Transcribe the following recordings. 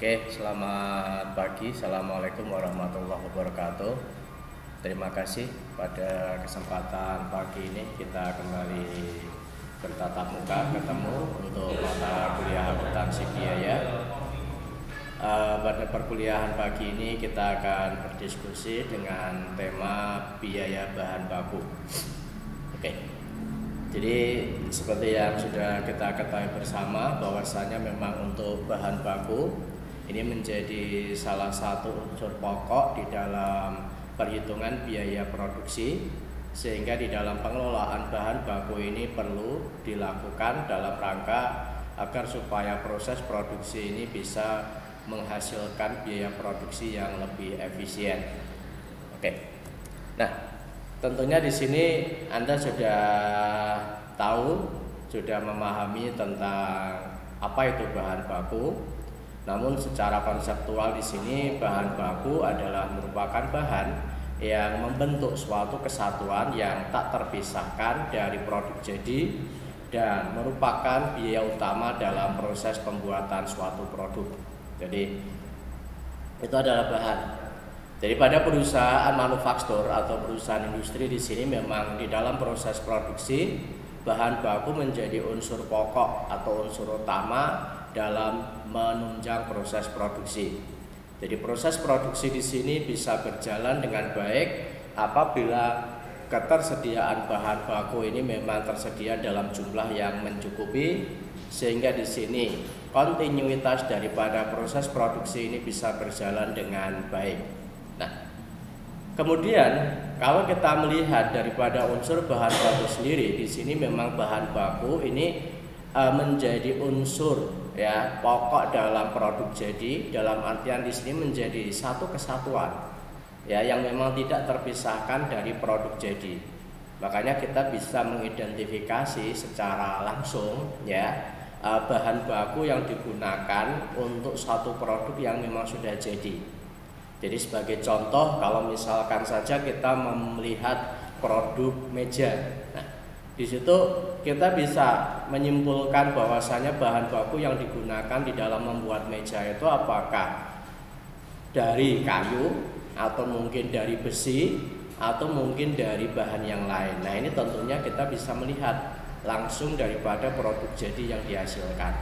Oke, selamat pagi. Assalamualaikum warahmatullahi wabarakatuh. Terima kasih pada kesempatan pagi ini kita kembali bertatap muka ketemu untuk mata kuliah akuntansi biaya. Pada perkuliahan pagi ini kita akan berdiskusi dengan tema biaya bahan baku. Oke. Jadi seperti yang sudah kita ketahui bersama bahwasanya memang untuk bahan baku ini menjadi salah satu unsur pokok di dalam perhitungan biaya produksi, sehingga di dalam pengelolaan bahan baku ini perlu dilakukan dalam rangka agar supaya proses produksi ini bisa menghasilkan biaya produksi yang lebih efisien. Oke. Nah, tentunya di sini Anda sudah tahu, sudah memahami tentang apa itu bahan baku. Namun secara konseptual di sini bahan baku adalah merupakan bahan yang membentuk suatu kesatuan yang tak terpisahkan dari produk jadi dan merupakan biaya utama dalam proses pembuatan suatu produk. Jadi itu adalah bahan. Jadi pada perusahaan manufaktur atau perusahaan industri di sini memang di dalam proses produksi bahan baku menjadi unsur pokok atau unsur utama dalam menunjang proses produksi. Jadi proses produksi di sini bisa berjalan dengan baik apabila ketersediaan bahan baku ini memang tersedia dalam jumlah yang mencukupi, sehingga di sini kontinuitas daripada proses produksi ini bisa berjalan dengan baik. Nah, kemudian kalau kita melihat daripada unsur bahan baku sendiri, di sini memang bahan baku ini menjadi unsur pokok dalam produk jadi, dalam artian di sini menjadi satu kesatuan yang memang tidak terpisahkan dari produk jadi. Makanya kita bisa mengidentifikasi secara langsung bahan baku yang digunakan untuk satu produk yang memang sudah jadi. Jadi sebagai contoh, kalau misalkan saja kita melihat produk meja, nah di situ kita bisa menyimpulkan bahwasanya bahan baku yang digunakan di dalam membuat meja itu apakah dari kayu atau mungkin dari besi atau mungkin dari bahan yang lain. Nah, ini tentunya kita bisa melihat langsung daripada produk jadi yang dihasilkan.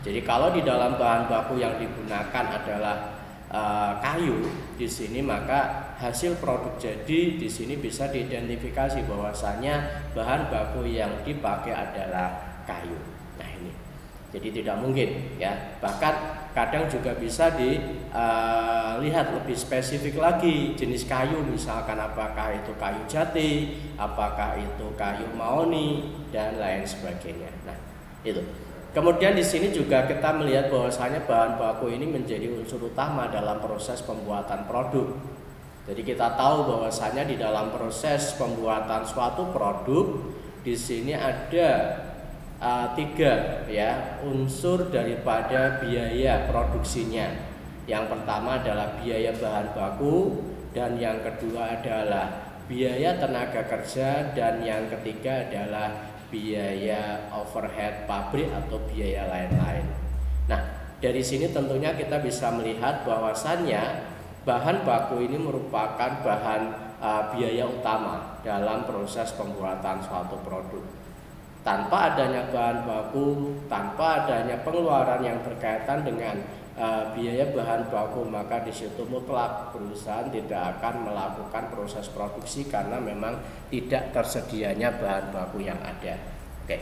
Jadi kalau di dalam bahan baku yang digunakan adalah kayu di sini, maka hasil produk jadi di sini bisa diidentifikasi bahwasanya bahan baku yang dipakai adalah kayu. Nah, ini jadi tidak mungkin bahkan kadang juga bisa dilihat lebih spesifik lagi jenis kayu, misalkan apakah itu kayu jati, apakah itu kayu mahoni dan lain sebagainya. Nah, itu. Kemudian di sini juga kita melihat bahwasanya bahan baku ini menjadi unsur utama dalam proses pembuatan produk. Jadi kita tahu bahwasanya di dalam proses pembuatan suatu produk di sini ada tiga unsur daripada biaya produksinya. Yang pertama adalah biaya bahan baku, dan yang kedua adalah biaya tenaga kerja, dan yang ketiga adalah biaya overhead pabrik atau biaya lain-lain. Nah, dari sini tentunya kita bisa melihat bahwasannya bahan baku ini merupakan bahan biaya utama dalam proses pembuatan suatu produk. Tanpa adanya bahan baku, tanpa adanya pengeluaran yang berkaitan dengan biaya bahan baku, maka di situ mutlak perusahaan tidak akan melakukan proses produksi karena memang tidak tersedianya bahan baku yang ada. Oke.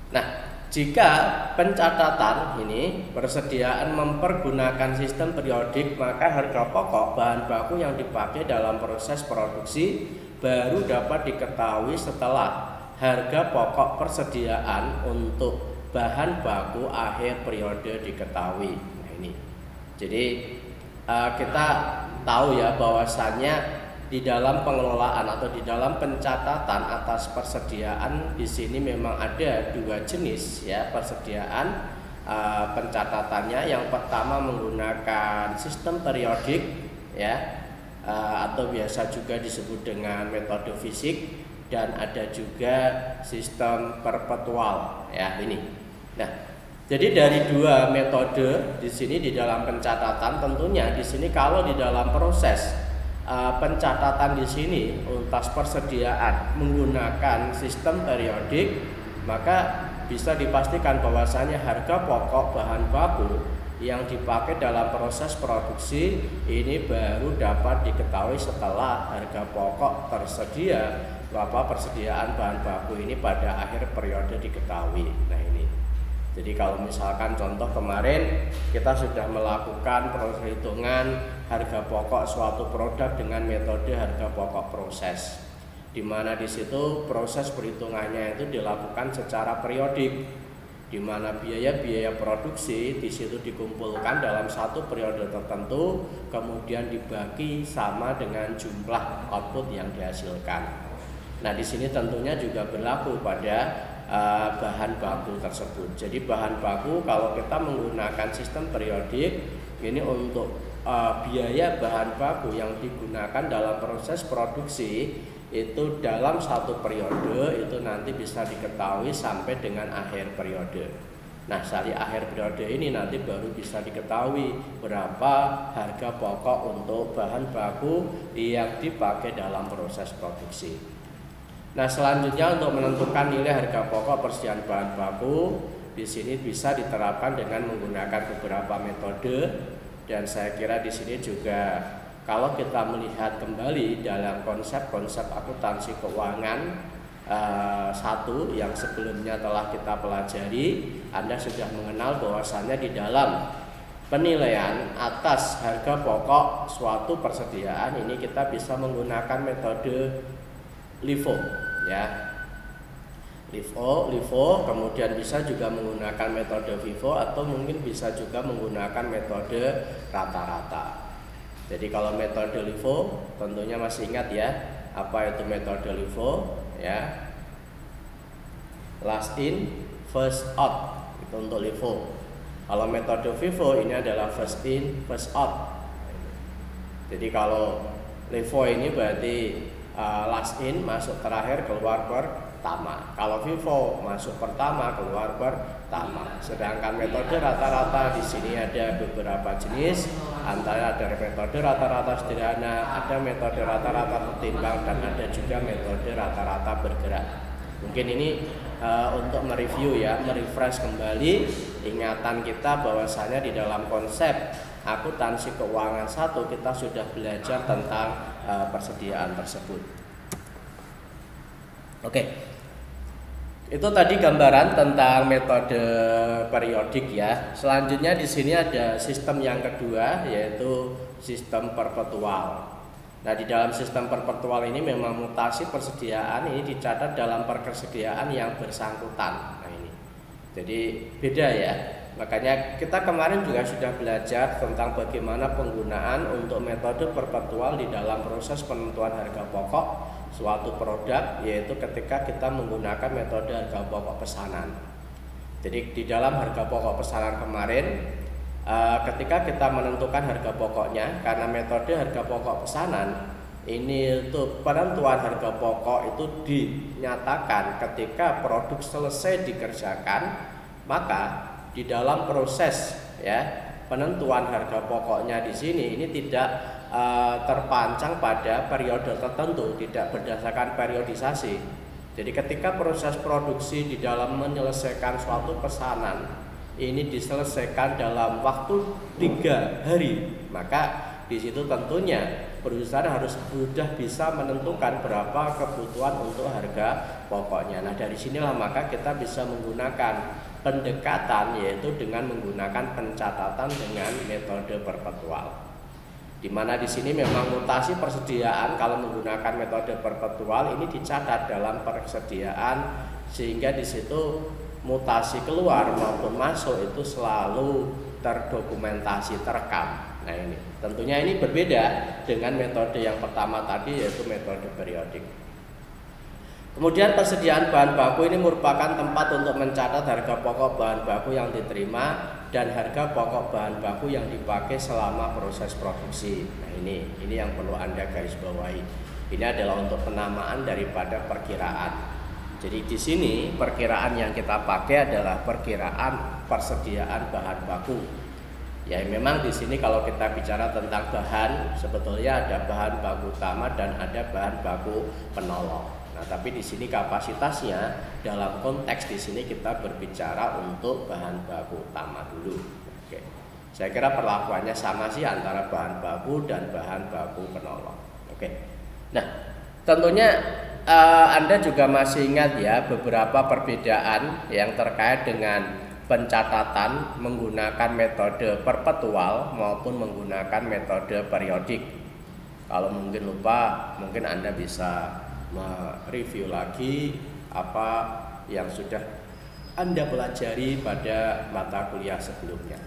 Nah, jika pencatatan ini persediaan mempergunakan sistem periodik, maka harga pokok bahan baku yang dipakai dalam proses produksi baru dapat diketahui setelah harga pokok persediaan untuk bahan baku akhir periode diketahui. Nah, ini. Jadi kita tahu bahwasannya di dalam pengelolaan atau di dalam pencatatan atas persediaan di sini memang ada dua jenis persediaan pencatatannya. Yang pertama menggunakan sistem periodik atau biasa juga disebut dengan metode fisik, dan ada juga sistem perpetual ini. Nah, Jadi dari dua metode di sini di dalam pencatatan, tentunya di sini kalau di dalam proses pencatatan di sini untuk persediaan menggunakan sistem periodik, maka bisa dipastikan bahwasanya harga pokok bahan baku yang dipakai dalam proses produksi ini baru dapat diketahui setelah harga pokok tersedia, berapa persediaan bahan baku ini pada akhir periode diketahui. Nah ini. Jadi kalau misalkan contoh kemarin kita sudah melakukan perhitungan harga pokok suatu produk dengan metode harga pokok proses, di mana di situ proses perhitungannya itu dilakukan secara periodik, di mana biaya-biaya produksi di situ dikumpulkan dalam satu periode tertentu, kemudian dibagi sama dengan jumlah output yang dihasilkan. Nah di sini tentunya juga berlaku pada bahan baku tersebut. Jadi bahan baku kalau kita menggunakan sistem periodik ini untuk biaya bahan baku yang digunakan dalam proses produksi itu dalam satu periode itu nanti bisa diketahui sampai dengan akhir periode. Nah dari akhir periode ini nanti baru bisa diketahui berapa harga pokok untuk bahan baku yang dipakai dalam proses produksi. Nah selanjutnya untuk menentukan nilai harga pokok persediaan bahan baku di sini bisa diterapkan dengan menggunakan beberapa metode, dan saya kira di sini juga kalau kita melihat kembali dalam konsep-konsep akuntansi keuangan satu yang sebelumnya telah kita pelajari, Anda sudah mengenal bahwasannya di dalam penilaian atas harga pokok suatu persediaan ini kita bisa menggunakan metode LIFO ya. LIFO, kemudian bisa juga menggunakan metode FIFO atau mungkin bisa juga menggunakan metode rata-rata. Jadi kalau metode LIFO tentunya masih ingat ya, apa itu metode LIFO ya? Last in, first out itu untuk LIFO. Kalau metode FIFO ini adalah first in, first out. Jadi kalau LIFO ini berarti last in masuk terakhir keluar pertama. Kalau FIFO masuk pertama keluar pertama. Sedangkan metode rata-rata di sini ada beberapa jenis, antara ada metode rata-rata sederhana, ada metode rata-rata tertimbang, dan ada juga metode rata-rata bergerak. Mungkin ini untuk mereview ya, merefresh kembali ingatan kita bahwasanya di dalam konsep akuntansi keuangan 1 kita sudah belajar tentang persediaan tersebut. Oke. Itu tadi gambaran tentang metode periodik ya. Selanjutnya di sini ada sistem yang kedua yaitu sistem perpetual. Nah, di dalam sistem perpetual ini memang mutasi persediaan ini dicatat dalam persediaan yang bersangkutan. Nah, ini. Jadi beda ya. Makanya kita kemarin juga sudah belajar tentang bagaimana penggunaan untuk metode perpetual di dalam proses penentuan harga pokok suatu produk, yaitu ketika kita menggunakan metode harga pokok pesanan. Jadi di dalam harga pokok pesanan kemarin ketika kita menentukan harga pokoknya, karena metode harga pokok pesanan ini itu penentuan harga pokok itu dinyatakan ketika produk selesai dikerjakan, maka di dalam proses ya penentuan harga pokoknya di sini ini tidak terpancang pada periode tertentu, tidak berdasarkan periodisasi. Jadi ketika proses produksi di dalam menyelesaikan suatu pesanan ini diselesaikan dalam waktu 3 hari, maka di situ tentunya perusahaan harus sudah bisa menentukan berapa kebutuhan untuk harga pokoknya. Nah dari sinilah maka kita bisa menggunakan pendekatan, yaitu dengan menggunakan pencatatan dengan metode perpetual. Di mana di sini memang mutasi persediaan kalau menggunakan metode perpetual ini dicatat dalam persediaan, sehingga di situ mutasi keluar maupun masuk itu selalu terdokumentasi, terekam. Nah ini tentunya ini berbeda dengan metode yang pertama tadi, yaitu metode periodik. Kemudian persediaan bahan baku ini merupakan tempat untuk mencatat harga pokok bahan baku yang diterima dan harga pokok bahan baku yang dipakai selama proses produksi. Nah ini yang perlu Anda garis bawahi. Ini adalah untuk penamaan daripada perkiraan. Jadi di sini perkiraan yang kita pakai adalah perkiraan persediaan bahan baku. Ya memang di sini kalau kita bicara tentang bahan, sebetulnya ada bahan baku utama dan ada bahan baku penolong. Nah, tapi di sini kapasitasnya dalam konteks di sini kita berbicara untuk bahan baku utama dulu. Oke. Saya kira perlakuannya sama sih antara bahan baku dan bahan baku penolong. Oke. Nah, tentunya Anda juga masih ingat ya beberapa perbedaan yang terkait dengan pencatatan menggunakan metode perpetual maupun menggunakan metode periodik. Kalau mungkin lupa, mungkin Anda bisa mereview lagi apa yang sudah Anda pelajari pada mata kuliah sebelumnya.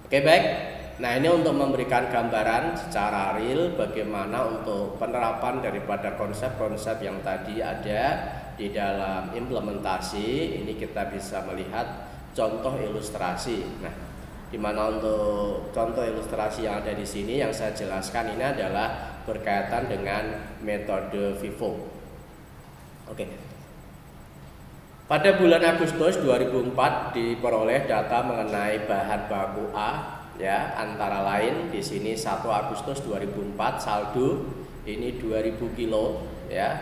Oke, baik. Nah, ini untuk memberikan gambaran secara real bagaimana untuk penerapan daripada konsep-konsep yang tadi ada di dalam implementasi. Ini kita bisa melihat contoh ilustrasi. Nah, di mana untuk contoh ilustrasi yang ada di sini yang saya jelaskan ini adalah berkaitan dengan metode FIFO. Oke. Pada bulan Agustus 2004 diperoleh data mengenai bahan baku A, ya, antara lain di sini 1 Agustus 2004 saldo ini 2000 kilo, ya,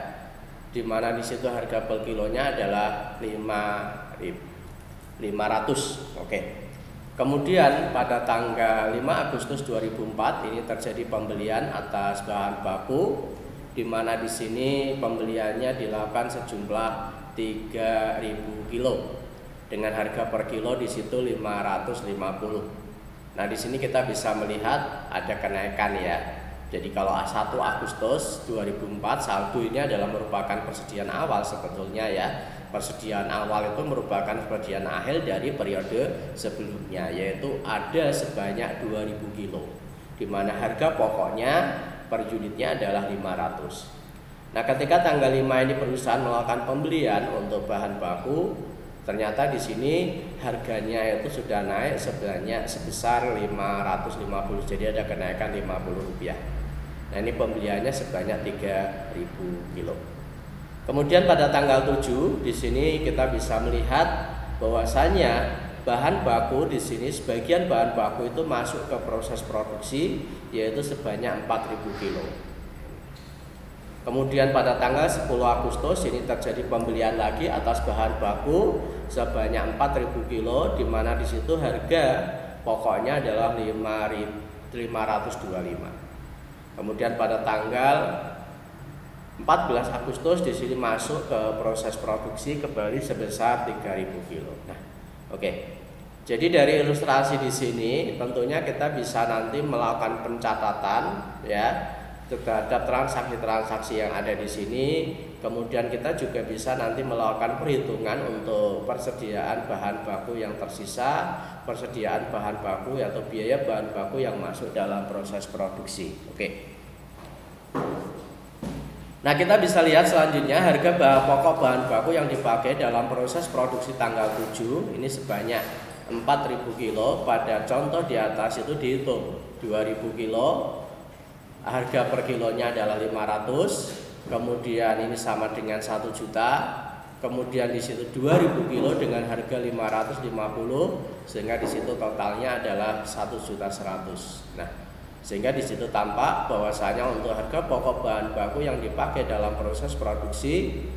di mana di situ harga per kilonya adalah 500. Oke. Kemudian pada tanggal 5 Agustus 2004 ini terjadi pembelian atas bahan baku, di mana di sini pembeliannya dilakukan sejumlah 3000 kilo dengan harga per kilo di situ 550. Nah, di sini kita bisa melihat ada kenaikan ya. Jadi kalau 1 Agustus 2004 saldo ini adalah merupakan persediaan awal sebetulnya ya. Persediaan awal itu merupakan persediaan akhir dari periode sebelumnya, yaitu ada sebanyak 2000 kilo, di mana harga pokoknya per unitnya adalah 500. Nah, ketika tanggal 5 ini perusahaan melakukan pembelian untuk bahan baku, ternyata di sini harganya itu sudah naik sebesar 550, jadi ada kenaikan Rp50. Nah, ini pembeliannya sebanyak 3000 kilo. Kemudian pada tanggal 7 di sini kita bisa melihat bahwasanya bahan baku di sini sebagian bahan baku itu masuk ke proses produksi yaitu sebanyak 4000 kilo. Kemudian pada tanggal 10 Agustus ini terjadi pembelian lagi atas bahan baku sebanyak 4000 kilo, di mana di situ harga pokoknya adalah 525. Kemudian pada tanggal 14 Agustus di sini masuk ke proses produksi kembali sebesar 3000 kilo. Nah, oke. Jadi dari ilustrasi di sini tentunya kita bisa nanti melakukan pencatatan ya terhadap transaksi-transaksi yang ada di sini. Kemudian kita juga bisa nanti melakukan perhitungan untuk persediaan bahan baku yang tersisa, persediaan bahan baku atau biaya bahan baku yang masuk dalam proses produksi. Oke. Nah, kita bisa lihat selanjutnya harga pokok bahan baku yang dipakai dalam proses produksi tanggal 7 ini sebanyak 4000 kilo. Pada contoh di atas itu dihitung 2000 kilo, harga per kilonya adalah 500, kemudian ini sama dengan 1 juta, kemudian di situ 2000 kilo dengan harga 550, sehingga di situ totalnya adalah 1.100.000. Nah, sehingga di situ tampak bahwasanya untuk harga pokok bahan baku yang dipakai dalam proses produksi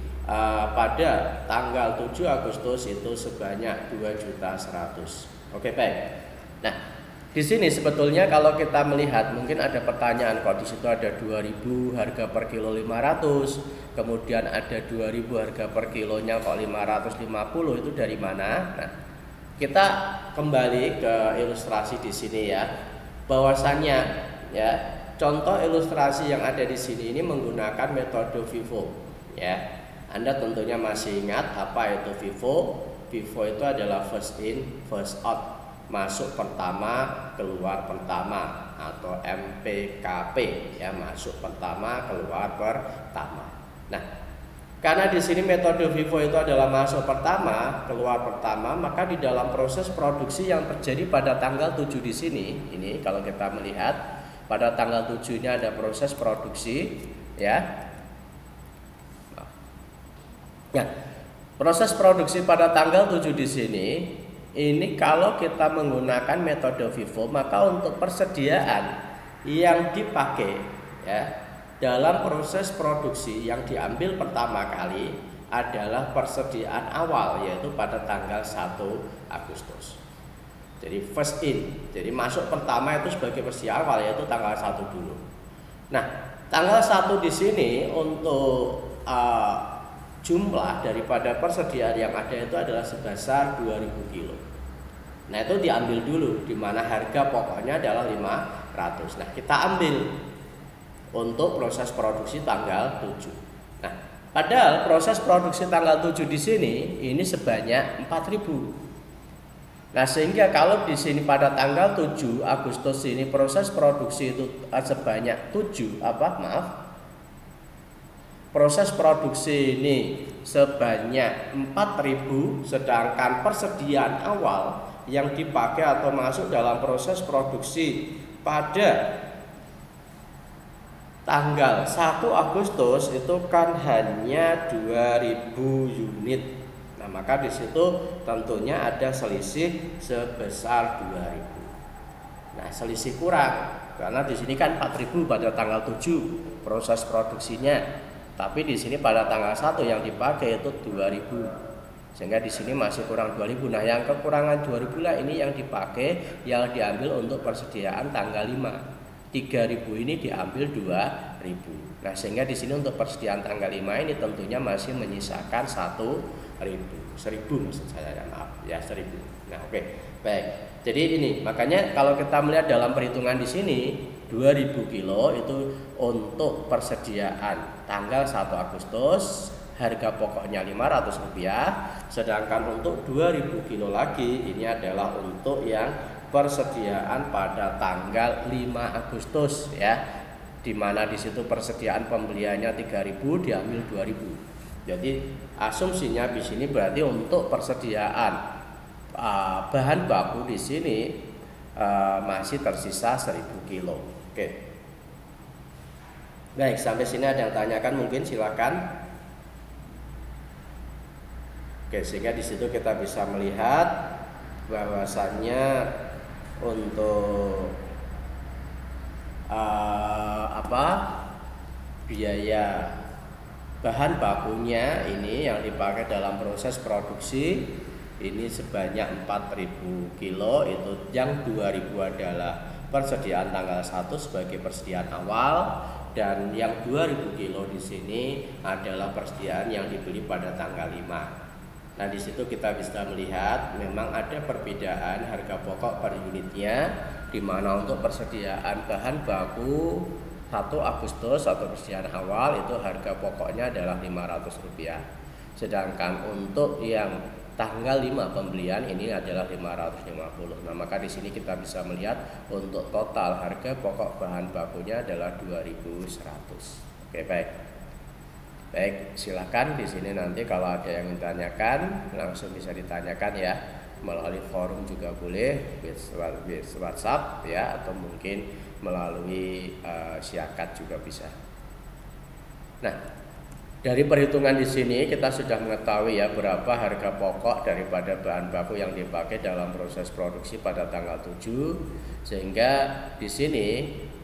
pada tanggal 7 Agustus itu sebanyak 2.100.000. Oke, baik. Nah, di sini sebetulnya kalau kita melihat mungkin ada pertanyaan, kok di situ ada 2000 harga per kilo 500, kemudian ada 2000 harga per kilonya kok 550, itu dari mana? Nah, kita kembali ke ilustrasi di sini ya. Bahwasannya ya, contoh ilustrasi yang ada di sini ini menggunakan metode FIFO ya. Anda tentunya masih ingat apa itu FIFO? FIFO itu adalah first in, first out, masuk pertama, keluar pertama, atau MPKP ya, masuk pertama, keluar pertama. Nah, karena di sini metode FIFO itu adalah masuk pertama, keluar pertama, maka di dalam proses produksi yang terjadi pada tanggal 7 di sini, ini kalau kita melihat pada tanggal 7 ini ada proses produksi ya. Nah, proses produksi pada tanggal 7 di sini, ini kalau kita menggunakan metode FIFO, maka untuk persediaan yang dipakai ya dalam proses produksi yang diambil pertama kali adalah persediaan awal, yaitu pada tanggal 1 Agustus. Jadi first in, jadi masuk pertama itu sebagai persediaan awal, yaitu tanggal 1 dulu. Nah, tanggal 1 di sini untuk jumlah daripada persediaan yang ada itu adalah sebesar 2000 kilo. Nah, itu diambil dulu, di mana harga pokoknya adalah 500. Nah, kita ambil untuk proses produksi tanggal 7. Nah, padahal proses produksi tanggal 7 di sini ini sebanyak 4000. Nah, sehingga kalau di sini pada tanggal 7 Agustus ini proses produksi itu sebanyak proses produksi ini sebanyak 4000, sedangkan persediaan awal yang dipakai atau masuk dalam proses produksi pada tanggal 1 Agustus itu kan hanya 2000 unit. Nah, maka di situ tentunya ada selisih sebesar 2000. Nah, selisih kurang karena di sini kan 4000 pada tanggal 7 proses produksinya. Tapi di sini pada tanggal 1 yang dipakai itu 2000. Sehingga di sini masih kurang 2000. Nah, yang kekurangan 2000 lah ini yang dipakai, yang diambil untuk persediaan tanggal 5. 3000 ini diambil 2000. Nah, sehingga di sini untuk persediaan tanggal 5 ini tentunya masih menyisakan 1000 maksud saya, maaf ya, 1000. Nah, oke. Baik. Jadi ini makanya kalau kita melihat dalam perhitungan di sini 2000 kilo itu untuk persediaan tanggal 1 Agustus, harga pokoknya Rp500, sedangkan untuk 2000 kilo lagi ini adalah untuk yang persediaan pada tanggal 5 Agustus ya, dimana di situ persediaan pembeliannya 3000 diambil 2000. Jadi asumsinya di sini berarti untuk persediaan bahan baku di sini masih tersisa 1000 kilo. Oke. Baik, sampai sini ada yang tanyakan mungkin silakan. Oke, sehingga di situ kita bisa melihat bahwasannya untuk biaya bahan bakunya ini yang dipakai dalam proses produksi ini sebanyak 4000 kilo, itu yang 2000 adalah persediaan tanggal 1 sebagai persediaan awal, dan yang 2000 kilo di sini adalah persediaan yang dibeli pada tanggal 5. Nah, di situ kita bisa melihat memang ada perbedaan harga pokok per unitnya, di mana untuk persediaan bahan baku 1 Agustus atau persediaan awal itu harga pokoknya adalah Rp500. Sedangkan untuk yang tanggal 5 pembelian ini adalah 550. Nah, maka di sini kita bisa melihat untuk total harga pokok bahan bakunya adalah 2100. Oke, baik. Baik, silakan di sini nanti kalau ada yang ditanyakan langsung bisa ditanyakan ya, melalui forum juga boleh, WhatsApp ya, atau mungkin melalui Syakat juga bisa. Nah, dari perhitungan di sini kita sudah mengetahui ya berapa harga pokok daripada bahan baku yang dipakai dalam proses produksi pada tanggal 7. Sehingga di sini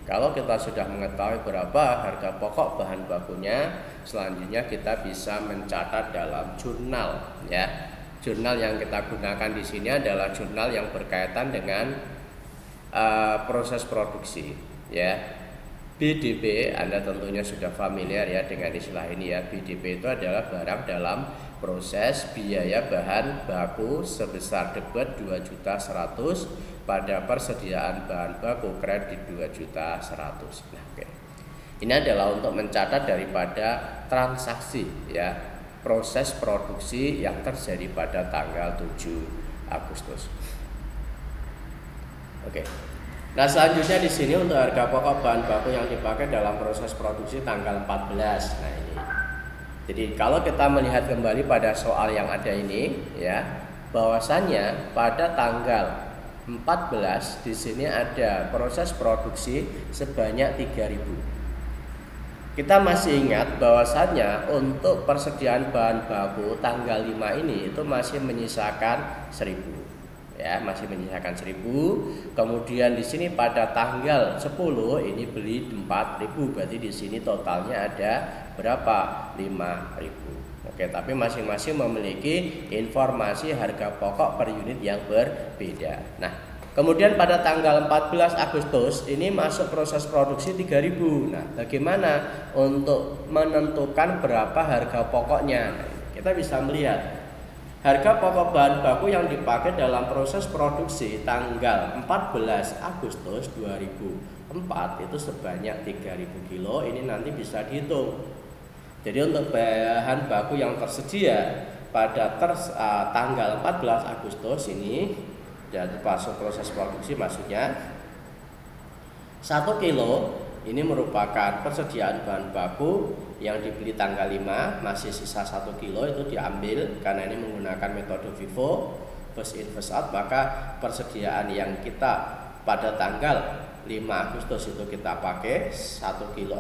kalau kita sudah mengetahui berapa harga pokok bahan bakunya, selanjutnya kita bisa mencatat dalam jurnal ya. Jurnal yang kita gunakan di sini adalah jurnal yang berkaitan dengan proses produksi ya. BDP, Anda tentunya sudah familiar ya dengan istilah ini ya. BDP itu adalah barang dalam proses biaya bahan baku sebesar debit 2.100.000 pada persediaan bahan baku kredit 2.100.000. Nah, oke. Ini adalah untuk mencatat daripada transaksi ya, proses produksi yang terjadi pada tanggal 7 Agustus. Oke. Nah, selanjutnya di sini untuk harga pokok bahan baku yang dipakai dalam proses produksi tanggal 14. Nah, ini. Jadi kalau kita melihat kembali pada soal yang ada ini ya, bahwasannya pada tanggal 14 di sini ada proses produksi sebanyak 3000. kita masih ingat bahwasannya untuk persediaan bahan baku tanggal 5 ini itu masih menyisakan 1000. Ya, masih menyisakan 1000. Kemudian di sini pada tanggal 10 ini beli 4000, berarti di sini totalnya ada berapa? 5000. Oke, tapi masing-masing memiliki informasi harga pokok per unit yang berbeda. Nah, kemudian pada tanggal 14 Agustus ini masuk proses produksi 3000. Nah, bagaimana untuk menentukan berapa harga pokoknya? Kita bisa melihat harga pokok bahan baku yang dipakai dalam proses produksi tanggal 14 Agustus 2004 itu sebanyak 3000 kilo. Ini nanti bisa dihitung. Jadi untuk bahan baku yang tersedia pada tanggal 14 Agustus ini, dan masuk proses produksi maksudnya 1 kilo ini merupakan persediaan bahan baku yang dibeli tanggal 5, masih sisa 1 kilo itu diambil karena ini menggunakan metode FIFO, first in first out, maka persediaan yang kita pada tanggal 5 Agustus itu kita pakai 1000 kilo,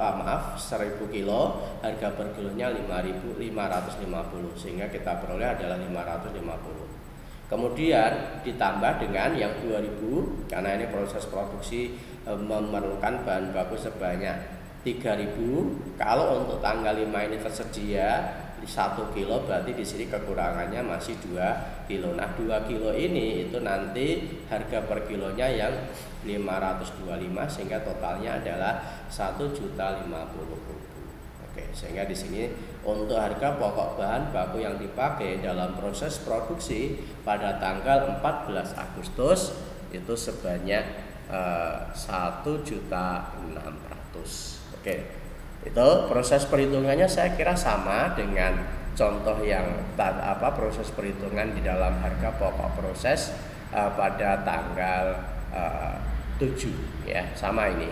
harga per kilonya 5.550, sehingga kita peroleh adalah 550. Kemudian ditambah dengan yang 2000 karena ini proses produksi memerlukan bahan baku sebanyak 3000. Kalau untuk tanggal 5 ini tersedia 1 kilo, berarti di sini kekurangannya masih 2 kilo. Nah, 2 kilo ini itu nanti harga per kilonya yang 525, sehingga totalnya adalah 1.050.000. Oke, sehingga di sini untuk harga pokok bahan baku yang dipakai dalam proses produksi pada tanggal 14 Agustus itu sebanyak 1.600.000. Oke, itu proses perhitungannya saya kira sama dengan contoh yang proses perhitungan di dalam harga pokok proses pada tanggal 7 ya, sama ini.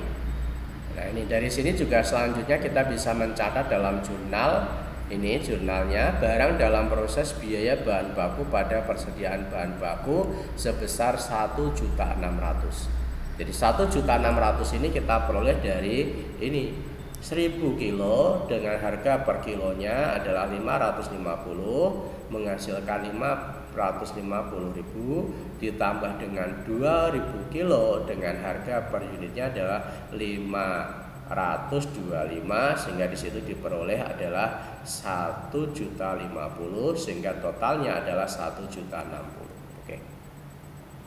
Nah, ini dari sini juga selanjutnya kita bisa mencatat dalam jurnal. Ini jurnalnya, barang dalam proses biaya bahan baku pada persediaan bahan baku sebesar 1.600.000. Jadi 1.600.000 ini kita peroleh dari ini 1000 kilo dengan harga per kilonya adalah 550, menghasilkan 550.000 ditambah dengan 2000 kilo dengan harga per unitnya adalah 525, sehingga di situ diperoleh adalah 1.050.000, sehingga totalnya adalah 1.060.000. Oke.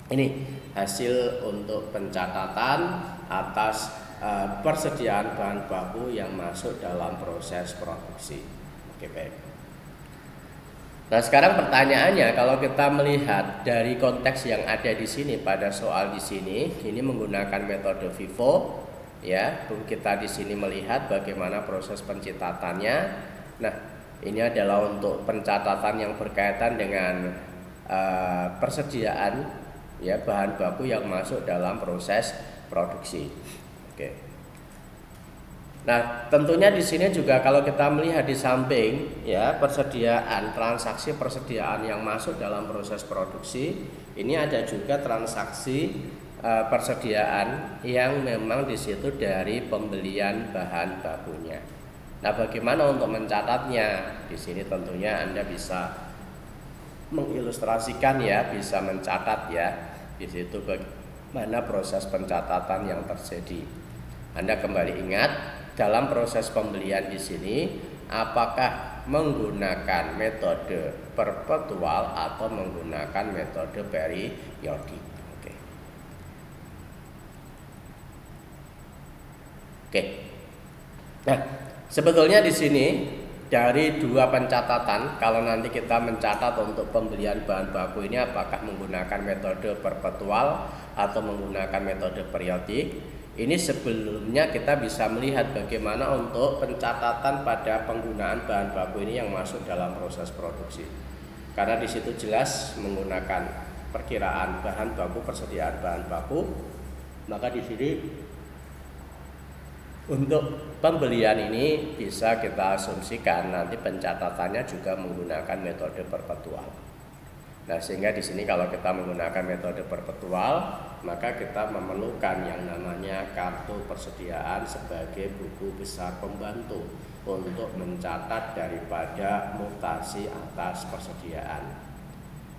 Ini hasil untuk pencatatan atas persediaan bahan baku yang masuk dalam proses produksi. Oke, baik. Nah, sekarang pertanyaannya, kalau kita melihat dari konteks yang ada di sini pada soal di sini, ini menggunakan metode FIFO, ya. Kita di sini melihat bagaimana proses pencatatannya. Nah, ini adalah untuk pencatatan yang berkaitan dengan persediaan ya bahan baku yang masuk dalam proses produksi. Oke. Nah, tentunya di sini juga kalau kita melihat di samping ya persediaan transaksi persediaan yang masuk dalam proses produksi, ini ada juga transaksi persediaan yang memang di situ dari pembelian bahan bakunya. Nah, bagaimana untuk mencatatnya? Di sini tentunya Anda bisa mengilustrasikan ya, bisa mencatat ya. Di situ bagaimana proses pencatatan yang terjadi. Anda kembali ingat dalam proses pembelian di sini apakah menggunakan metode perpetual atau menggunakan metode periodik. Oke. Nah, sebetulnya di sini dari dua pencatatan, kalau nanti kita mencatat untuk pembelian bahan baku ini apakah menggunakan metode perpetual atau menggunakan metode periodik, ini sebelumnya kita bisa melihat bagaimana untuk pencatatan pada penggunaan bahan baku ini yang masuk dalam proses produksi. Karena di situ jelas menggunakan perkiraan bahan baku, persediaan bahan baku, maka di sini untuk pembelian ini bisa kita asumsikan nanti pencatatannya juga menggunakan metode perpetual. Nah, sehingga di sini kalau kita menggunakan metode perpetual, maka kita memerlukan yang namanya kartu persediaan sebagai buku besar pembantu untuk mencatat daripada mutasi atas persediaan.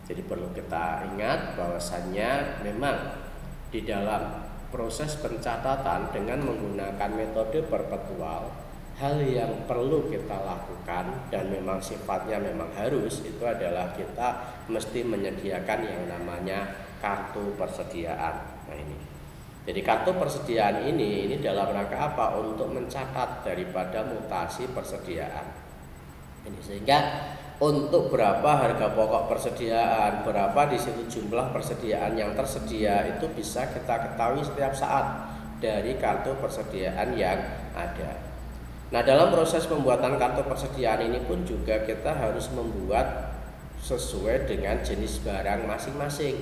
Jadi perlu kita ingat bahwasannya memang di dalam proses pencatatan dengan menggunakan metode perpetual, hal yang perlu kita lakukan dan memang sifatnya memang harus itu adalah kita mesti menyediakan yang namanya kartu persediaan. Nah ini, jadi kartu persediaan ini dalam rangka apa? Untuk mencatat daripada mutasi persediaan. Ini sehingga untuk berapa harga pokok persediaan, berapa di situ jumlah persediaan yang tersedia itu bisa kita ketahui setiap saat dari kartu persediaan yang ada. Nah, dalam proses pembuatan kartu persediaan ini pun juga kita harus membuat sesuai dengan jenis barang masing-masing.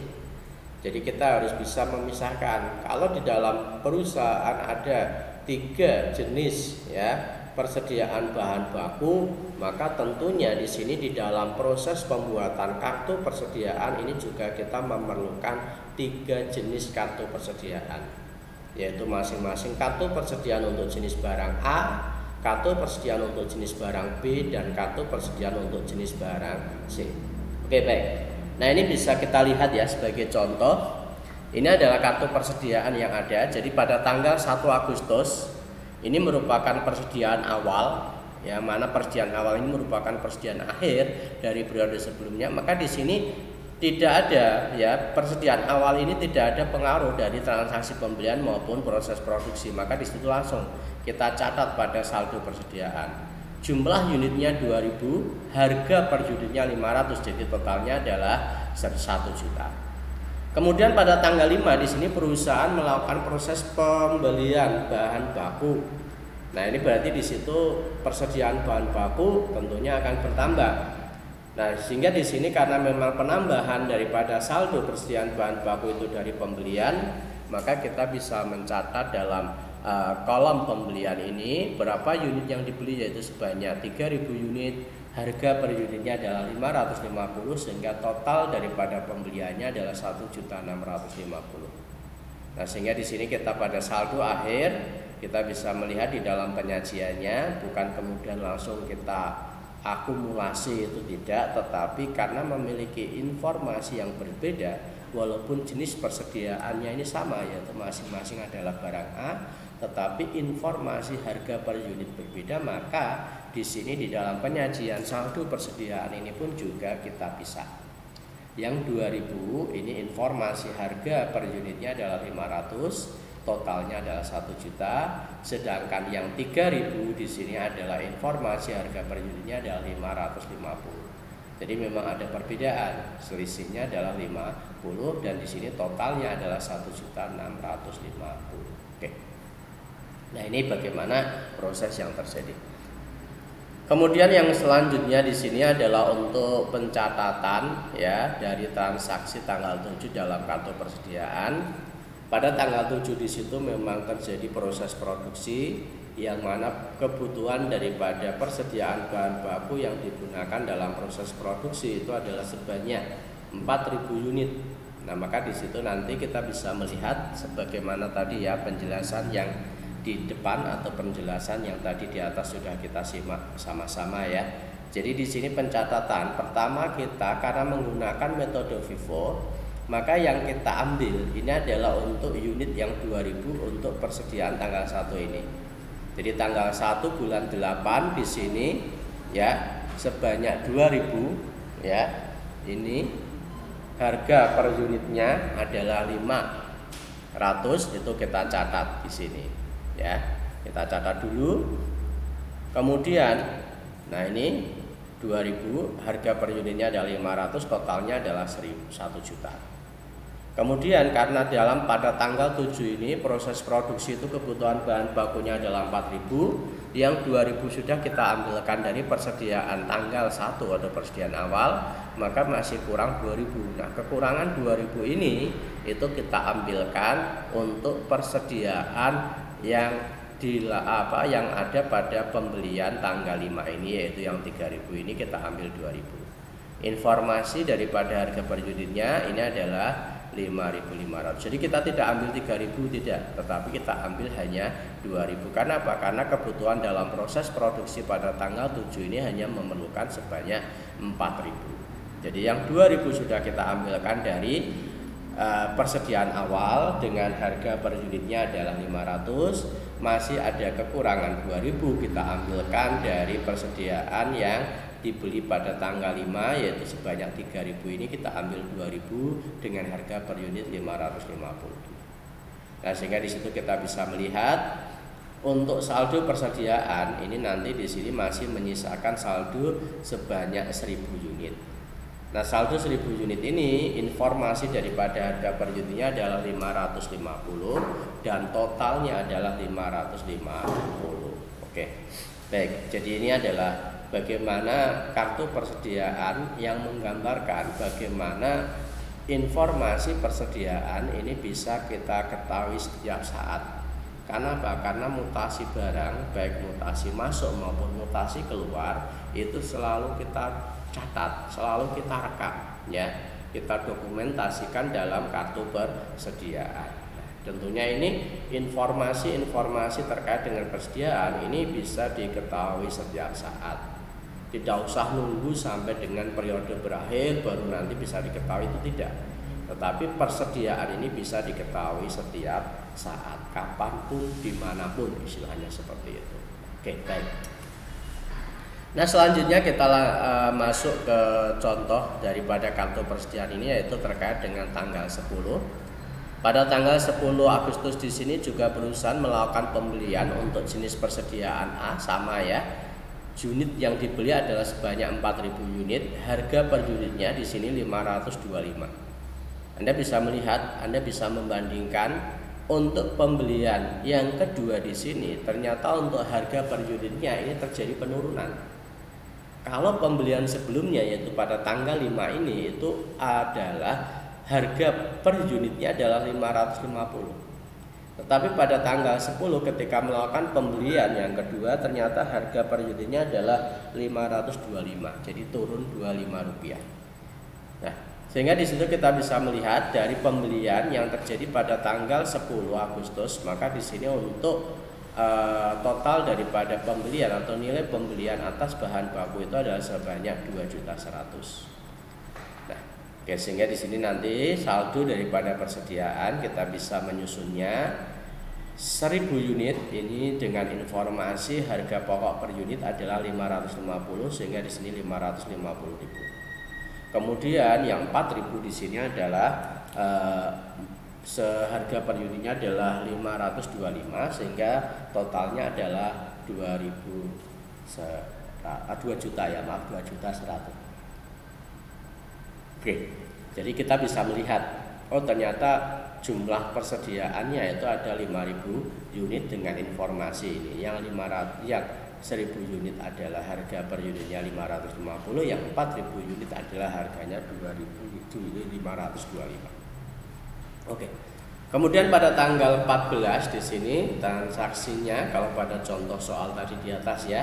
Jadi kita harus bisa memisahkan. Kalau di dalam perusahaan ada 3 jenis ya persediaan bahan baku, maka tentunya di sini di dalam proses pembuatan kartu persediaan ini juga kita memerlukan 3 jenis kartu persediaan, yaitu masing-masing kartu persediaan untuk jenis barang A, kartu persediaan untuk jenis barang B, dan kartu persediaan untuk jenis barang C. Oke, baik. Nah, ini bisa kita lihat ya sebagai contoh. Ini adalah kartu persediaan yang ada. Jadi pada tanggal 1 Agustus ini merupakan persediaan awal, ya, mana persediaan awal ini merupakan persediaan akhir dari periode sebelumnya. Maka di sini tidak ada ya, persediaan awal ini tidak ada pengaruh dari transaksi pembelian maupun proses produksi. Maka di situ langsung kita catat pada saldo persediaan. Jumlah unitnya 2000, harga per unitnya 500, jadi totalnya adalah 1 juta. Kemudian pada tanggal 5 di sini perusahaan melakukan proses pembelian bahan baku. Nah, ini berarti di situ persediaan bahan baku tentunya akan bertambah. Nah, sehingga di sini karena memang penambahan daripada saldo persediaan bahan baku itu dari pembelian, maka kita bisa mencatat dalam kolom pembelian ini berapa unit yang dibeli, yaitu sebanyak 3000 unit. Harga per unitnya adalah 550, sehingga total daripada pembeliannya adalah 1.650. Nah, sehingga di sini kita pada saldo akhir kita bisa melihat di dalam penyajiannya bukan kemudian langsung kita akumulasi, itu tidak, tetapi karena memiliki informasi yang berbeda walaupun jenis persediaannya ini sama, yaitu masing-masing adalah barang A, tetapi informasi harga per unit berbeda, maka di sini di dalam penyajian saldo persediaan ini pun juga kita pisah. Yang 2000 ini informasi harga per unitnya adalah 500, totalnya adalah 1 juta. Sedangkan yang 3000 di sini adalah informasi harga per unitnya adalah 550. Jadi memang ada perbedaan, selisihnya adalah 50 dan di sini totalnya adalah 1.650. Oke. Nah, ini bagaimana proses yang terjadi. Kemudian yang selanjutnya di sini adalah untuk pencatatan ya dari transaksi tanggal 7 dalam kartu persediaan. Pada tanggal 7 di situ memang terjadi proses produksi yang mana kebutuhan daripada persediaan bahan baku yang digunakan dalam proses produksi itu adalah sebanyak 4000 unit. Nah, maka di situ nanti kita bisa melihat sebagaimana tadi ya penjelasan yang di depan atau penjelasan yang tadi di atas sudah kita simak sama-sama ya. Jadi di sini pencatatan pertama kita karena menggunakan metode FIFO, maka yang kita ambil ini adalah untuk unit yang 2000 untuk persediaan tanggal 1 ini. Jadi tanggal 1 bulan 8 di sini ya sebanyak 2000 ya. Ini harga per unitnya adalah 500, itu kita catat di sini. Ya, kita catat dulu. Kemudian nah ini 2000, harga per unitnya adalah 500, totalnya adalah 1 juta. Kemudian karena dalam pada tanggal 7 ini proses produksi itu kebutuhan bahan bakunya adalah 4000, yang 2000 sudah kita ambilkan dari persediaan tanggal 1 atau persediaan awal, maka masih kurang 2000. Nah, kekurangan 2000 ini itu kita ambilkan untuk persediaan yang yang ada pada pembelian tanggal 5 ini, yaitu yang 3000 ini kita ambil 2000. Informasi daripada harga per unitnya ini adalah 5.500. Jadi kita tidak ambil 3.000 tidak, tetapi kita ambil hanya 2.000. Karena apa? Karena kebutuhan dalam proses produksi pada tanggal 7 ini hanya memerlukan sebanyak 4.000. Jadi yang 2.000 sudah kita ambilkan dari persediaan awal dengan harga per unitnya adalah 500. Masih ada kekurangan 2.000, kita ambilkan dari persediaan yang dibeli pada tanggal 5 yaitu sebanyak 3.000. Ini kita ambil 2.000 dengan harga per unit 550. Nah, sehingga di situ kita bisa melihat untuk saldo persediaan ini nanti di sini masih menyisakan saldo sebanyak 1.000 unit. Nah, saldo 1.000 unit ini informasi daripada harga per unitnya adalah 550 dan totalnya adalah 550. Oke. Baik, jadi ini adalah bagaimana kartu persediaan yang menggambarkan bagaimana informasi persediaan ini bisa kita ketahui setiap saat. Karena apa? Karena mutasi barang, baik mutasi masuk maupun mutasi keluar, itu selalu kita catat, selalu kita rekam, ya. Kita dokumentasikan dalam kartu persediaan. Tentunya ini informasi-informasi terkait dengan persediaan ini bisa diketahui setiap saat. Tidak usah nunggu sampai dengan periode berakhir baru nanti bisa diketahui, itu tidak. Tetapi persediaan ini bisa diketahui setiap saat, kapanpun, dimanapun, istilahnya seperti itu. Oke, baik. Nah, selanjutnya kita masuk ke contoh daripada kartu persediaan ini, yaitu terkait dengan tanggal 10. Pada tanggal 10 Agustus di sini juga perusahaan melakukan pembelian untuk jenis persediaan A, sama ya. Unit yang dibeli adalah sebanyak 4.000 unit. Harga per unitnya di sini 525. Anda bisa melihat, Anda bisa membandingkan untuk pembelian yang kedua di sini. Ternyata untuk harga per unitnya ini terjadi penurunan. Kalau pembelian sebelumnya yaitu pada tanggal 5 ini itu adalah harga per unitnya adalah 550. Tetapi pada tanggal 10 ketika melakukan pembelian yang kedua ternyata harga per unitnya adalah 525. Jadi turun Rp25. Nah, sehingga di situ kita bisa melihat dari pembelian yang terjadi pada tanggal 10 Agustus, maka di sini untuk total daripada pembelian atau nilai pembelian atas bahan baku itu adalah sebanyak 2.100.000. Oke, sehingga di sini nanti saldo daripada persediaan kita bisa menyusunnya 1.000 unit ini dengan informasi harga pokok per unit adalah 550, sehingga di sini 550.000. Kemudian yang 4.000 di sini adalah seharga per unitnya adalah 525, sehingga totalnya adalah 2 juta ya, maaf 2.100.000. Oke, jadi kita bisa melihat, oh ternyata jumlah persediaannya itu ada 5.000 unit dengan informasi ini. Yang 1.000 unit adalah harga per unitnya 550, yang 4.000 unit adalah harganya 2.525. Oke. Kemudian pada tanggal 14 di sini transaksinya, kalau pada contoh soal tadi di atas ya,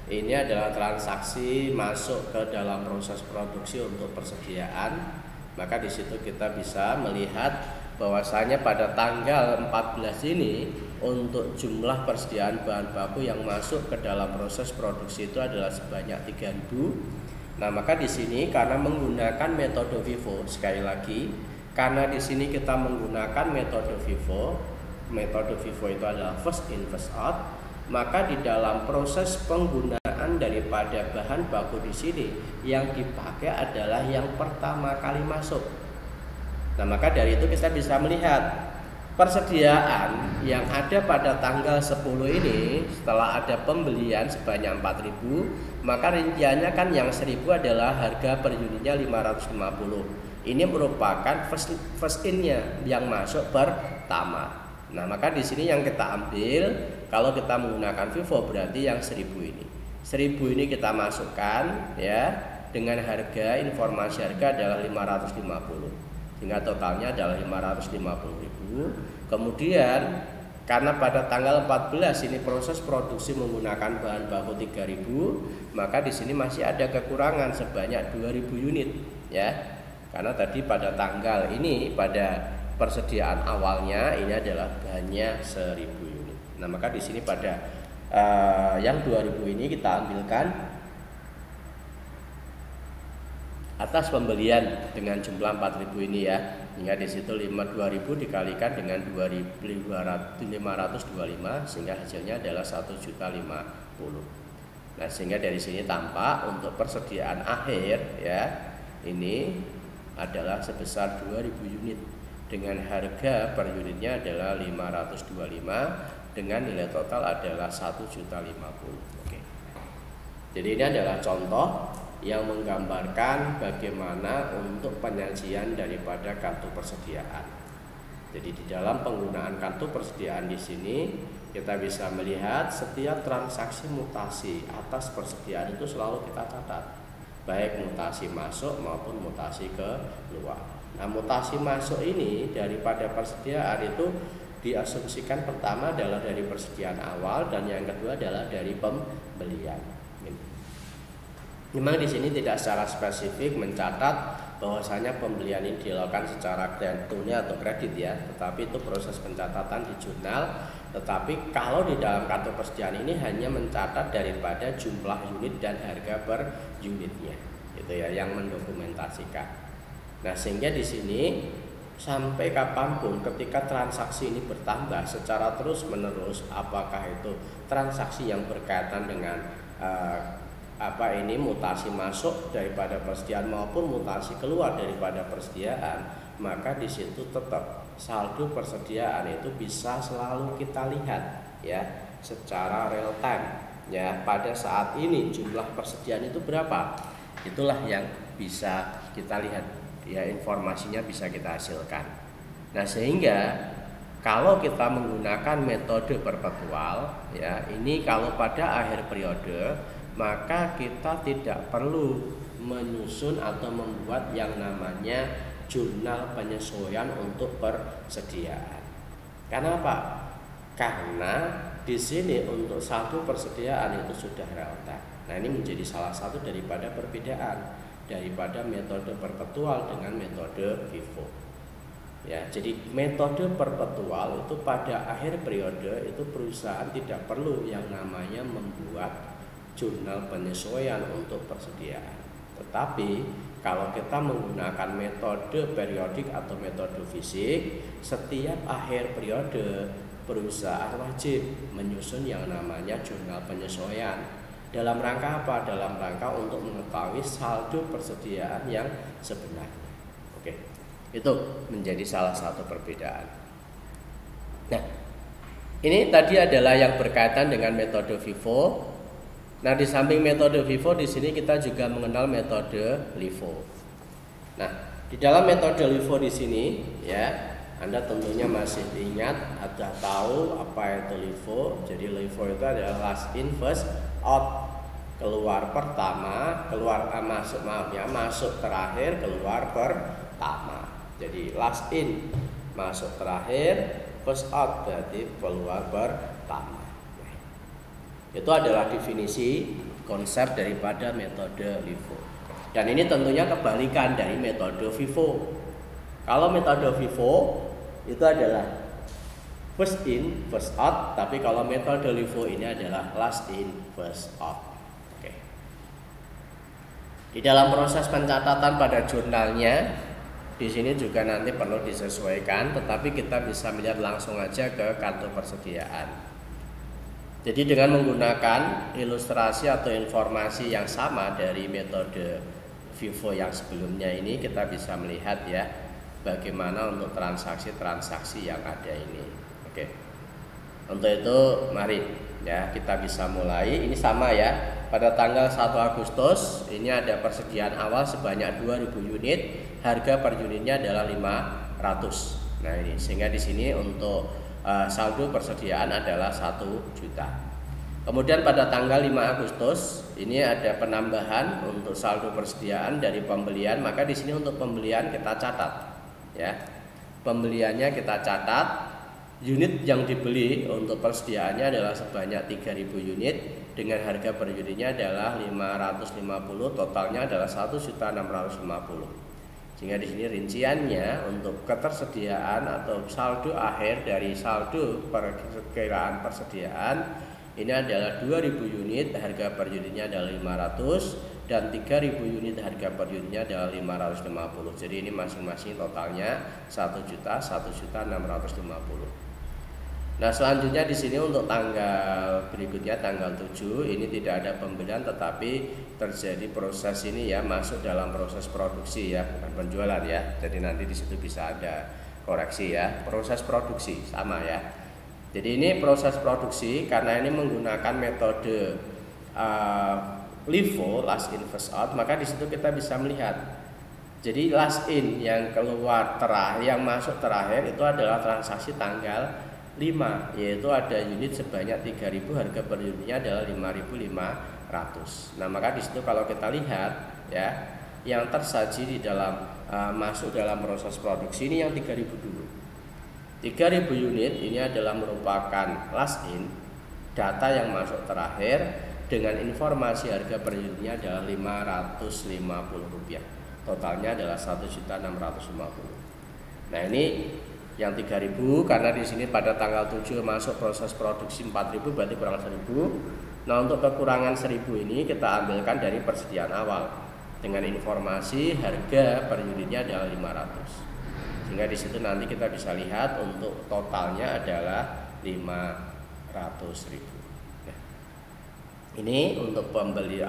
ini adalah transaksi masuk ke dalam proses produksi untuk persediaan. Maka di situ kita bisa melihat bahwasanya pada tanggal 14 ini untuk jumlah persediaan bahan baku yang masuk ke dalam proses produksi itu adalah sebanyak 3.000. Nah, maka di sini karena menggunakan metode FIFO, sekali lagi karena di sini kita menggunakan metode FIFO itu adalah first in first out. Maka di dalam proses penggunaan daripada bahan baku di sini yang dipakai adalah yang pertama kali masuk. Nah, maka dari itu kita bisa melihat persediaan yang ada pada tanggal 10 ini setelah ada pembelian sebanyak 4.000, maka rinciannya kan yang 1.000 adalah harga per unitnya 550. Ini merupakan first in-nya yang masuk pertama. Nah, maka di sini yang kita ambil kalau kita menggunakan FIFO berarti yang 1.000 ini. 1.000 ini kita masukkan ya dengan harga, informasi harga adalah 550. Sehingga totalnya adalah 550.000. Kemudian Karena pada tanggal 14 ini proses produksi menggunakan bahan baku 3000, maka di sini masih ada kekurangan sebanyak 2000 unit ya. Karena tadi pada tanggal ini pada persediaan awalnya ini adalah bahannya 1000 unit. Nah, maka di sini pada yang 2000 ini kita ambilkan atas pembelian dengan jumlah 4000 ini ya, hingga di situ 2000 dikalikan dengan 2525 sehingga hasilnya adalah 1.050. Nah, sehingga dari sini tampak untuk persediaan akhir ya ini adalah sebesar 2000 unit dengan harga per unitnya adalah 525 dengan nilai total adalah 1.050. Oke. Jadi ini adalah contoh yang menggambarkan bagaimana untuk penyajian daripada kartu persediaan. Jadi di dalam penggunaan kartu persediaan di sini kita bisa melihat setiap transaksi mutasi atas persediaan itu selalu kita catat, baik mutasi masuk maupun mutasi keluar. Nah, mutasi masuk ini daripada persediaan itu diasumsikan pertama adalah dari persediaan awal dan yang kedua adalah dari pembelian. Memang di sini tidak secara spesifik mencatat bahwasanya pembelian ini dilakukan secara tunai atau kredit ya, tetapi itu proses pencatatan di jurnal. Tetapi kalau di dalam kartu persediaan ini hanya mencatat daripada jumlah unit dan harga per unitnya, itu ya yang mendokumentasikan. Nah, sehingga di sini sampai kapanpun ketika transaksi ini bertambah secara terus menerus, apakah itu transaksi yang berkaitan dengan mutasi masuk daripada persediaan maupun mutasi keluar daripada persediaan, maka di situ tetap saldo persediaan itu bisa selalu kita lihat ya secara real time ya, pada saat ini jumlah persediaan itu berapa, itulah yang bisa kita lihat ya, informasinya bisa kita hasilkan. Nah, sehingga kalau kita menggunakan metode perpetual ya, ini kalau pada akhir periode maka kita tidak perlu menyusun atau membuat yang namanya jurnal penyesuaian untuk persediaan. Karena apa? Karena di sini untuk satu persediaan itu sudah real time. Nah, ini menjadi salah satu daripada perbedaan daripada metode perpetual dengan metode FIFO. Ya, jadi metode perpetual itu pada akhir periode itu perusahaan tidak perlu yang namanya membuat jurnal penyesuaian untuk persediaan. Tetapi kalau kita menggunakan metode periodik atau metode fisik, setiap akhir periode perusahaan wajib menyusun yang namanya jurnal penyesuaian. Dalam rangka apa? Dalam rangka untuk mengetahui saldo persediaan yang sebenarnya. Oke. Itu menjadi salah satu perbedaan. Nah, ini tadi adalah yang berkaitan dengan metode FIFO. Nah, di samping metode FIFO di sini kita juga mengenal metode LIFO. Nah, di dalam metode LIFO di sini ya, Anda tentunya masih ingat atau tahu apa itu LIFO. Jadi LIFO itu adalah last in first out, keluar pertama, masuk terakhir, keluar pertama. Jadi last in masuk terakhir, first out berarti keluar pertama. Itu adalah definisi konsep daripada metode LIFO. Dan ini tentunya kebalikan dari metode FIFO. Kalau metode FIFO itu adalah first in, first out, tapi kalau metode LIFO ini adalah last in, first out. Oke. Di dalam proses pencatatan pada jurnalnya, di sini juga nanti perlu disesuaikan, tetapi kita bisa melihat langsung aja ke kartu persediaan. Jadi dengan menggunakan ilustrasi atau informasi yang sama dari metode FIFO yang sebelumnya ini, kita bisa melihat ya bagaimana untuk transaksi-transaksi yang ada ini. Oke. Untuk itu mari ya kita bisa mulai. Ini sama ya. Pada tanggal 1 Agustus ini ada persediaan awal sebanyak 2000 unit, harga per unitnya adalah 500. Nah, ini sehingga di sini untuk saldo persediaan adalah 1 juta. Kemudian pada tanggal 5 Agustus ini ada penambahan untuk saldo persediaan dari pembelian, maka di sini untuk pembelian kita catat ya. Pembeliannya kita catat unit yang dibeli untuk persediaannya adalah sebanyak 3.000 unit dengan harga per unitnya adalah 550, totalnya adalah 1.650. Sehingga di sini rinciannya untuk ketersediaan atau saldo akhir dari saldo perkiraan persediaan ini adalah 2.000 unit, harga per unitnya adalah 500, dan 3.000 unit harga per unitnya adalah 550. Jadi ini masing-masing totalnya 1.000.000, 1.650. Nah, selanjutnya di sini untuk tanggal berikutnya tanggal 7 ini tidak ada pembelian tetapi terjadi proses ini ya, masuk dalam proses produksi ya, bukan penjualan ya. Jadi nanti di situ bisa ada koreksi ya. Proses produksi sama ya. Jadi ini proses produksi karena ini menggunakan metode LIFO, last in first out, maka di situ kita bisa melihat. Jadi last in yang keluar terakhir, yang masuk terakhir itu adalah transaksi tanggal 5, yaitu ada unit sebanyak 3.000, harga per unitnya adalah 5.500. Nah, maka di situ kalau kita lihat ya, yang tersaji di dalam masuk dalam proses produksi ini yang 3.000 dulu. 3.000 unit ini adalah merupakan last in, data yang masuk terakhir dengan informasi harga per unitnya adalah Rp550. Totalnya adalah 1.650. Nah, ini yang 3.000 karena di sini pada tanggal 7 masuk proses produksi 4.000 berarti kurang 1.000. Nah, untuk kekurangan 1.000 ini kita ambilkan dari persediaan awal dengan informasi harga per unitnya adalah 500. Sehingga di situ nanti kita bisa lihat untuk totalnya adalah 500.000. Nah, ini untuk pembeli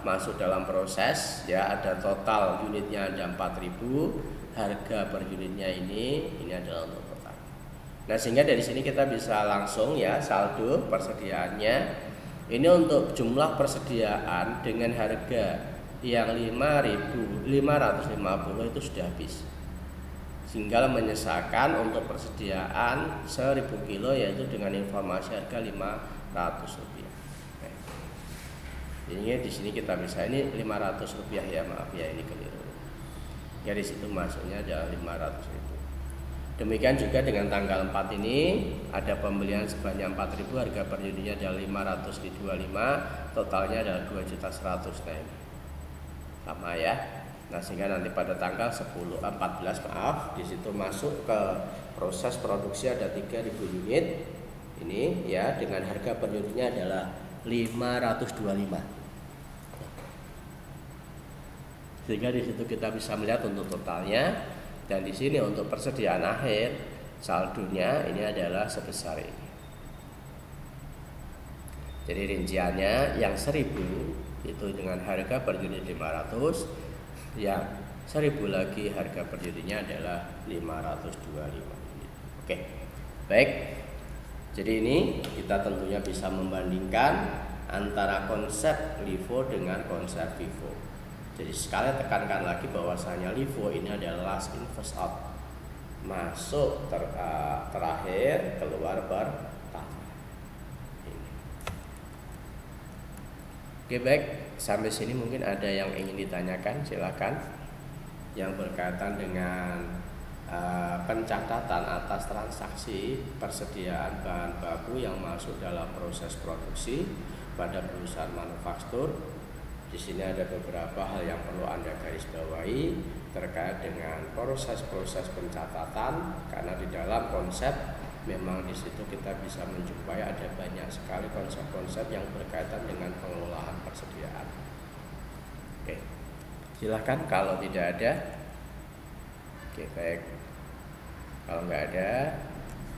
masuk dalam proses ya, ada total unitnya ada 4.000. Harga per unitnya ini adalah untuk total. Nah, sehingga dari sini kita bisa langsung ya saldo persediaannya. Ini untuk jumlah persediaan dengan harga yang 5.550 itu sudah habis. Sehingga menyesakan untuk persediaan 1.000 kilo yaitu dengan informasi harga Rp500. Nah, ini di sini kita bisa ini Rp500 ya, maaf ya ini keliru. Ya, di situ masuknya adalah 500.000. Demikian juga dengan tanggal 4 ini ada pembelian sebanyak 4.000, harga per unitnya adalah 500.25, totalnya adalah 2.100.000. Nah, ini sama ya. Nah, sehingga nanti pada tanggal 14 di situ masuk ke proses produksi ada 3.000 unit ini ya, dengan harga per unitnya adalah 525. Sehingga di situ kita bisa melihat untuk totalnya, dan di sini untuk persediaan akhir saldonya ini adalah sebesar ini. Jadi rinciannya yang 1.000 itu dengan harga per unit 500, yang 1.000 lagi harga per unitnya adalah 525. Oke, baik. Jadi ini kita tentunya bisa membandingkan antara konsep LIFO dengan konsep FIFO. Jadi sekali tekankan lagi bahwasanya LIFO ini adalah last in first out, masuk terakhir, keluar pertama. Oke, baik, sampai sini mungkin ada yang ingin ditanyakan, silakan. Yang berkaitan dengan pencatatan atas transaksi persediaan bahan baku yang masuk dalam proses produksi pada perusahaan manufaktur. Di sini ada beberapa hal yang perlu Anda garis bawahi terkait dengan proses-proses pencatatan, karena di dalam konsep memang di situ kita bisa menjumpai ada banyak sekali konsep-konsep yang berkaitan dengan pengelolaan persediaan. Oke, silahkan kalau tidak ada. Oke, baik. Kalau nggak ada,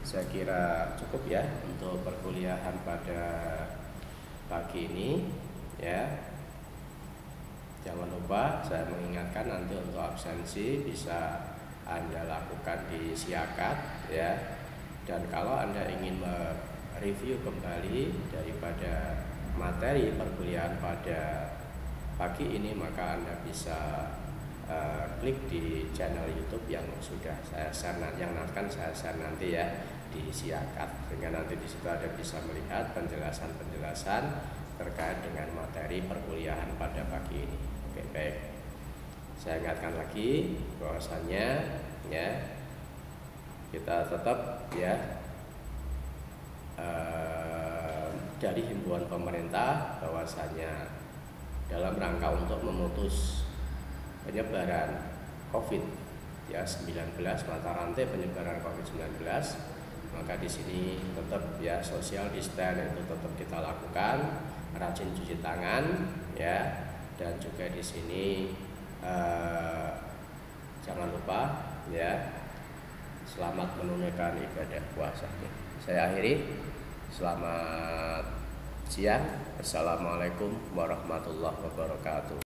saya kira cukup ya untuk perkuliahan pada pagi ini ya. Jangan lupa saya mengingatkan nanti untuk absensi bisa Anda lakukan di Siakat ya. Dan kalau Anda ingin mereview kembali daripada materi perkuliahan pada pagi ini, maka Anda bisa klik di channel YouTube yang sudah saya share, yang akan saya share nanti ya di Siakat, sehingga nanti di situ Anda bisa melihat penjelasan-penjelasan terkait dengan materi perkuliahan pada pagi ini. Oke, baik. Saya ingatkan lagi bahwasannya ya kita tetap ya dari himbauan pemerintah bahwasanya dalam rangka untuk memutus penyebaran COVID-19, mata rantai penyebaran COVID-19, maka di sini tetap ya social distance itu tetap kita lakukan, rajin cuci tangan ya, dan juga di sini jangan lupa ya selamat menunaikan ibadah puasa. Saya akhiri, selamat siang, assalamualaikum warahmatullahi wabarakatuh.